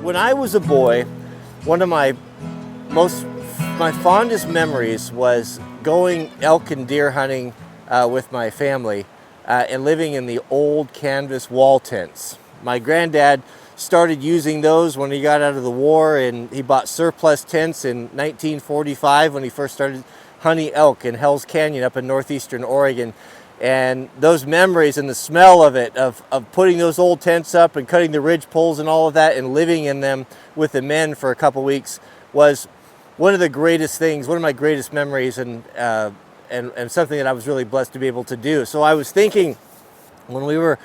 when I was a boy, one of my fondest memories was going elk and deer hunting with my family and living in the old canvas wall tents. My granddad started using those when he got out of the war, and he bought surplus tents in 1945 when he first started hunting elk in Hell's Canyon up in northeastern Oregon. And those memories and the smell of it, of putting those old tents up and cutting the ridge poles and all of that and living in them with the men for a couple weeks was one of the greatest things, one of my greatest memories, and something that I was really blessed to be able to do. So I was thinking, when we were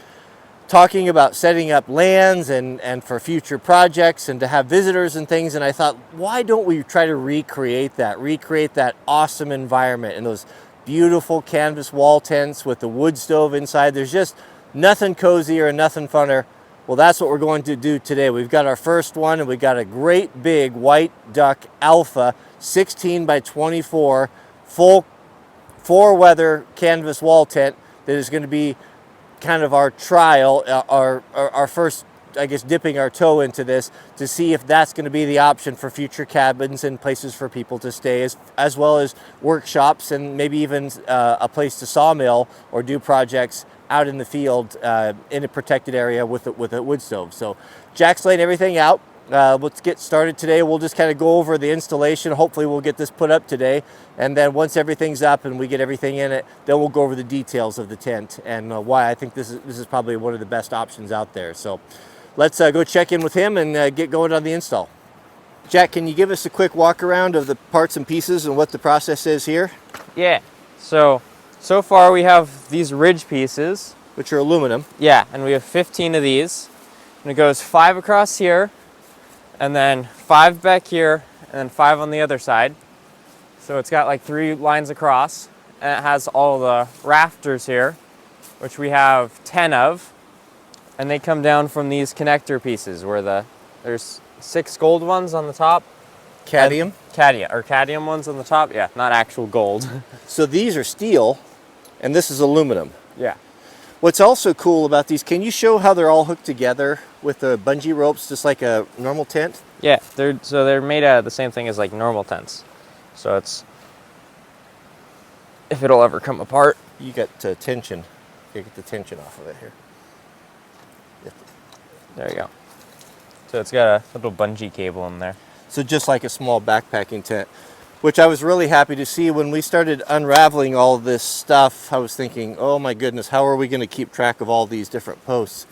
talking about setting up lands and for future projects and to have visitors and things, and I thought, why don't we try to recreate that awesome environment and those beautiful canvas wall tents with the wood stove inside. There's just nothing cozier and nothing funner. Well, that's what we're going to do today. We've got our first one, and we've got a great big white duck alpha 16 by 24 full 4-weather canvas wall tent that is going to be kind of our trial, our first, I guess, dipping our toe into this to see if that's going to be the option for future cabins and places for people to stay, as well as workshops and maybe even a place to sawmill or do projects out in the field in a protected area with a wood stove. So Jack's laying everything out. Let's get started today. We'll just kind of go over the installation. Hopefully we'll get this put up today, and then once everything's up and we get everything in it, then we'll go over the details of the tent and why I think this is probably one of the best options out there. So let's go check in with him and get going on the install. Jack, can you give us a quick walk around of the parts and pieces and what the process is here? Yeah, so far we have these ridge pieces, which are aluminum. Yeah, and we have 15 of these, and it goes 5 across here, and then 5 back here, and then 5 on the other side. So it's got like 3 lines across, and it has all the rafters here, which we have 10 of, and they come down from these connector pieces where there's 6 gold ones on the top. Cadmium? Cadmium ones on the top, yeah, not actual gold. So these are steel, and this is aluminum. Yeah. What's also cool about these, can you show how they're all hooked together with the bungee ropes, just like a normal tent? Yeah, they're made out of the same thing as like normal tents. So it's, if it'll ever come apart. You got tension. You get the tension off of it here. There you go. So it's got a little bungee cable in there. So just like a small backpacking tent, which I was really happy to see when we started unraveling all this stuff. I was thinking, oh my goodness, how are we going to keep track of all these different posts?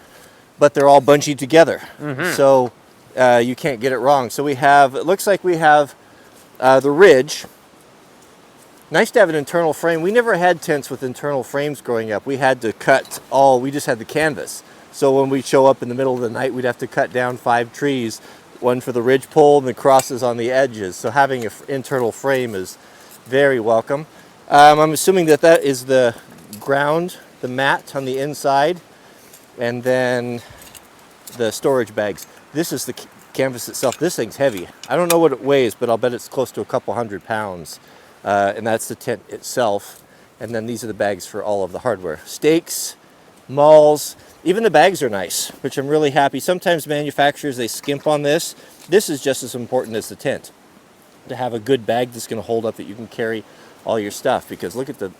But they're all bungeed together, so you can't get it wrong. So we have, it looks like we have the ridge. Nice to have an internal frame. We never had tents with internal frames growing up. We had to cut we just had the canvas. So when we show up in the middle of the night, we'd have to cut down 5 trees, one for the ridge pole and the crosses on the edges. So having an internal frame is very welcome. I'm assuming that is the ground, the mat on the inside, and then the storage bags. This is the canvas itself. This thing's heavy. I don't know what it weighs, but I'll bet it's close to a couple 100 pounds. And that's the tent itself. And then these are the bags for all of the hardware. Stakes, mauls, even the bags are nice, which I'm really happy. Sometimes manufacturers, they skimp on this. This is just as important as the tent, to have a good bag that's going to hold up, that you can carry all your stuff, because look at the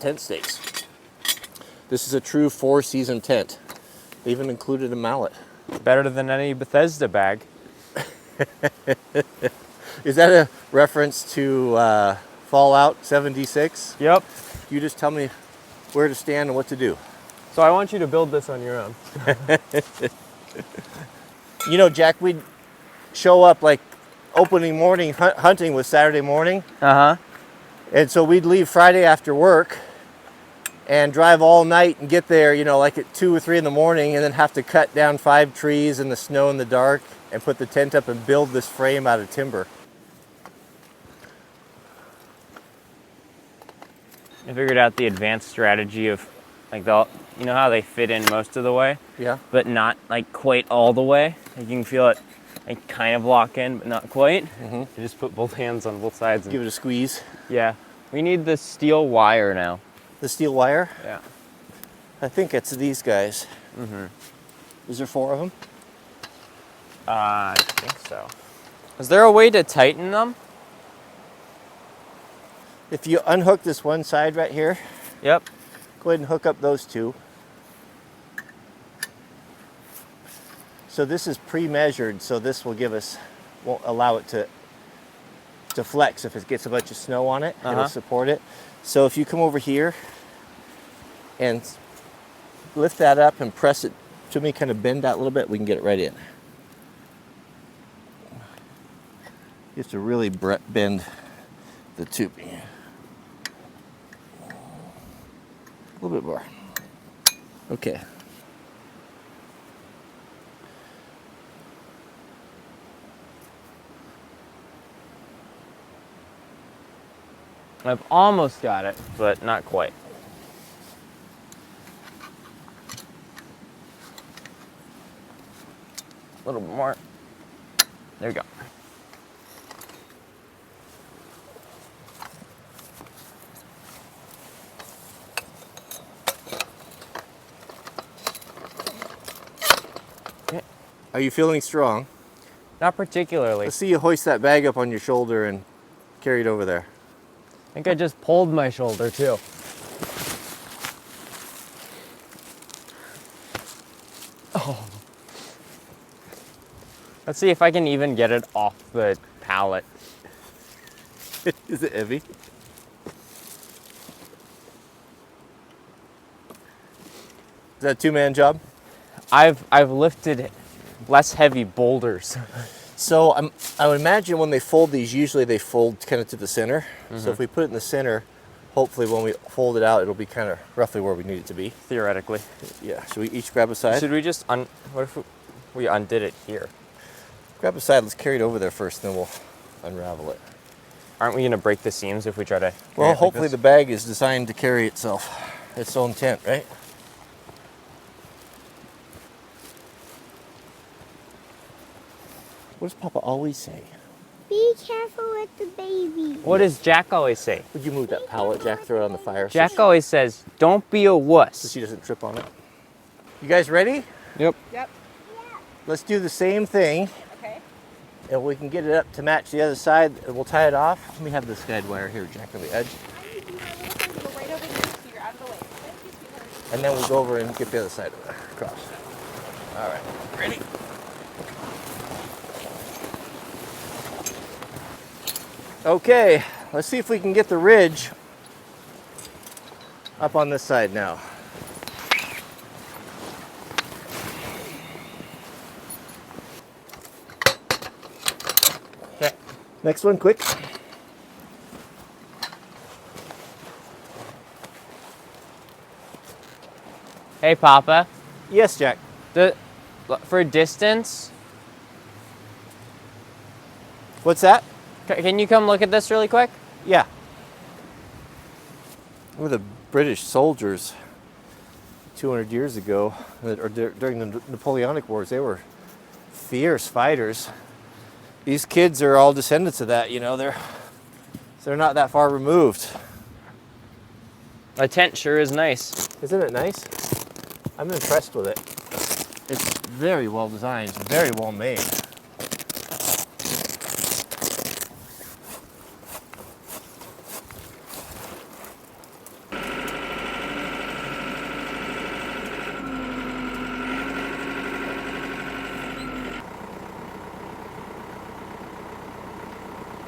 tent stakes. This is a true 4-season tent. They even included a mallet. Better than any Bethesda bag. Is that a reference to Fallout 76? Yep. You just tell me where to stand and what to do. So I want you to build this on your own. You know, Jack, we'd show up like opening morning hunting was Saturday morning. And so we'd leave Friday after work and drive all night and get there, you know, like at 2 or 3 in the morning, and then have to cut down 5 trees in the snow in the dark and put the tent up and build this frame out of timber. I figured out the advanced strategy of, like, you know how they fit in most of the way? Yeah. But not like quite all the way. Like, you can feel it like kind of lock in, but not quite. You just put both hands on both sides and give it a squeeze. Yeah. We need the steel wire now. The steel wire? Yeah. I think it's these guys. Is there 4 of them? I think so. Is there a way to tighten them? If you unhook this one side right here, Yep. go ahead and hook up those two. So this is pre-measured, so this will give us, won't allow it to flex if it gets a bunch of snow on it. It'll support it. So if you come over here and lift that up and press it to me, kind of bend that a little bit, we can get it right in. You have to really bend the tubing. A little bit more. Okay. I've almost got it, but not quite. A little bit more. There we go. Okay. Are you feeling strong? Not particularly. Let's see you hoist that bag up on your shoulder and carry it over there. I think I just pulled my shoulder too. Oh. Let's see if I can even get it off the pallet. Is it heavy? Is that a two-man job? I've lifted less heavy boulders. So I would imagine when they fold these, usually they fold kind of to the center. So if we put it in the center, hopefully when we fold it out, it'll be kind of roughly where we need it to be. Theoretically. Yeah, should we each grab a side? Should we just what if we undid it here? Grab a side, let's carry it over there first, then we'll unravel it. Aren't we gonna break the seams if we try to? Well, hopefully the bag is designed to carry itself, its own tent, right? What does Papa always say? Be careful with the baby. What does Jack always say? Would you move that pallet, Jack? Throw it on the fire. Jack always says, "Don't be a So wuss." she doesn't trip on it. You guys ready? Yep. Yep. Let's do the same thing. Okay. And we can get it up to match the other side, and we'll tie it off. Let me have this guide wire here, Jack, on the edge. Go right over here so you're out of the way. Thank you, sweetheart. And then we'll go over and get the other side across. All right, ready? Okay, let's see if we can get the ridge up on this side now. Okay, next one, quick. Hey, Papa. Yes, Jack. For distance, What's that? can you come look at this really quick? Yeah. Were the British soldiers 200 years ago, or during the Napoleonic Wars, they were fierce fighters. These kids are all descendants of that, you know. They're not that far removed. The tent sure is nice. Isn't it nice? I'm impressed with it. It's very well designed, very well made.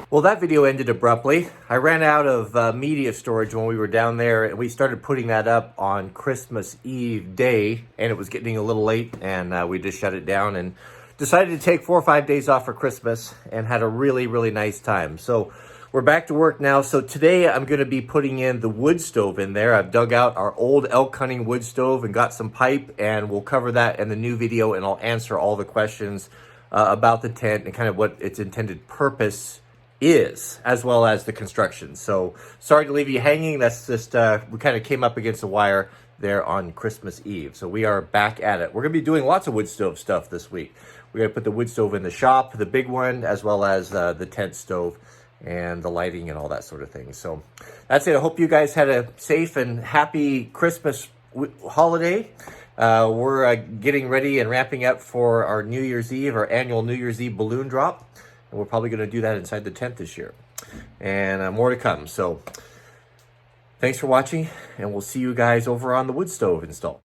Well, that video ended abruptly. I ran out of media storage when we were down there, and we started putting that up on Christmas Eve day, and it was getting a little late, and we just shut it down and decided to take 4 or 5 days off for Christmas and had a really, really nice time. So we're back to work now. So today I'm going to be putting in the wood stove in there. I've dug out our old elk hunting wood stove and got some pipe, and we'll cover that in the new video, and I'll answer all the questions about the tent and kind of what its intended purpose is, as well as the construction. So sorry to leave you hanging. That's just, we kind of came up against a wire there on Christmas Eve. So we are back at it. We're going to be doing lots of wood stove stuff this week. We're going to put the wood stove in the shop, the big one, as well as the tent stove and the lighting and all that sort of thing. So that's it. I hope you guys had a safe and happy Christmas holiday. We're getting ready and ramping up for our New Year's Eve, our annual New Year's Eve balloon drop. And we're probably going to do that inside the tent this year. And more to come. So thanks for watching, and we'll see you guys over on the wood stove install.